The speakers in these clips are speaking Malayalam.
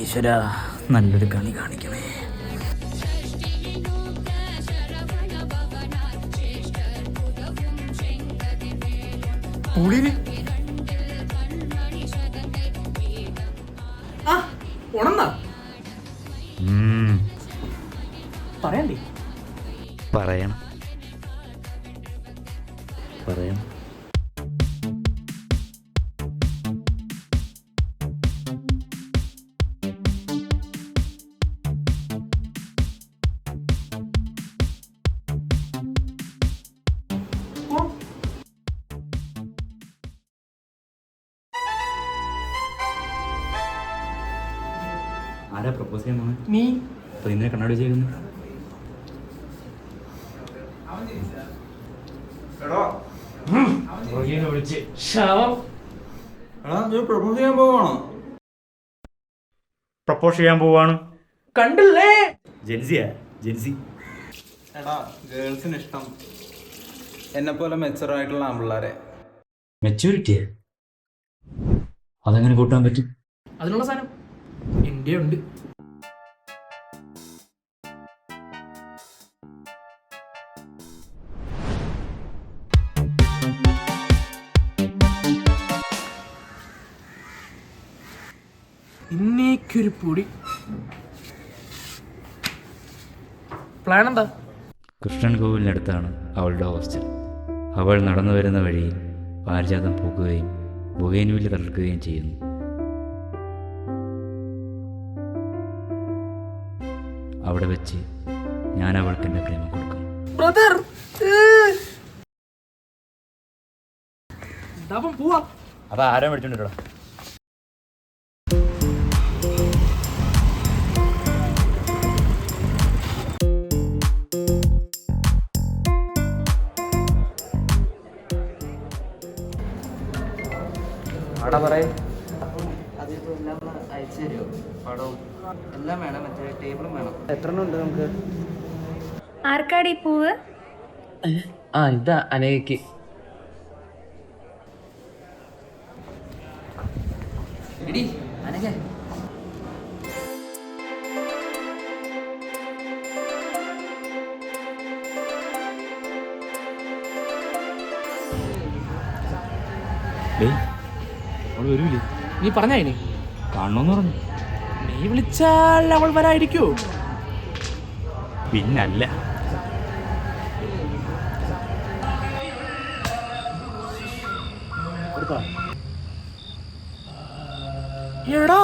ഈശ്വര, നല്ലൊരു കണി കാണിക്കണേ. പറയണ്ടേ? പറയണം. ആരാ പ്രപ്പോസ് ചെയ്യാൻ പോകുന്നത്? നീ. അപ്പൊ ഇന്നലെ കണ്ണാടി വെച്ചേക്കുന്നു. പ്രപ്പോസ് ചെയ്യാൻ പോവാണ്. കണ്ടില്ലേ? ജെൻസി. എടാ, ഗേൾസിന് ഇഷ്ടം എന്നെ പോലെ മെച്ചറായിട്ടുള്ള ആമ്പിള്ളാരെ. മെച്യൂരിറ്റിയാ? അതെങ്ങനെ കൂട്ടാൻ പറ്റും? അതിനുള്ള സാധനം എൻ്റെ ഉണ്ട്. ഇന്നേക്കൊരു പൊടി. പ്ലാൻ എന്താ? കൃഷ്ണൻ കോവിലിനടുത്താണ് അവളുടെ ഹോസ്റ്റൽ. അവൾ നടന്നു വരുന്ന വഴിയിൽ പാരിജാതം പൂക്കുകയും ബൊഗൈൻവില്ല തളിർക്കുകയും ചെയ്യുന്നു. അവിടെ വെച്ച് ഞാൻ അവൾക്ക് എൻ്റെ പ്രേമം കൊടുക്കും. ബ്രദർ, പോവാ. അതാ ആരോ മേടിച്ചോണ്ടിട്ടോ. അവിടെ പറയും. അതിപ്പോൾ എല്ലാം അയച്ചു തരുമോ? പടവും എല്ലാം വേണം, മറ്റേ ടേബിളും വേണം. എത്ര എണ്ണം ഉണ്ട് നമുക്ക്? ആർക്കാടി പൂവ്? ഇതാ അനേക്ക്. എടി അനക, അവൾ വരൂലേ? നീ പറഞ്ഞായിനി കാണണമെന്ന് പറഞ്ഞു. നീ വിളിച്ചാൽ അവൾ വരായിരിക്കോ? പിന്നല്ല. എടാ,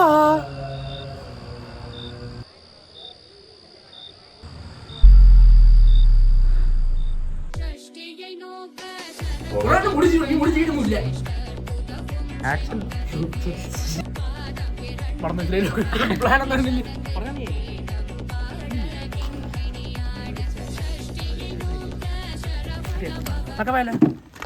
പ്ലാൻ എന്താ? പറഞ്ഞ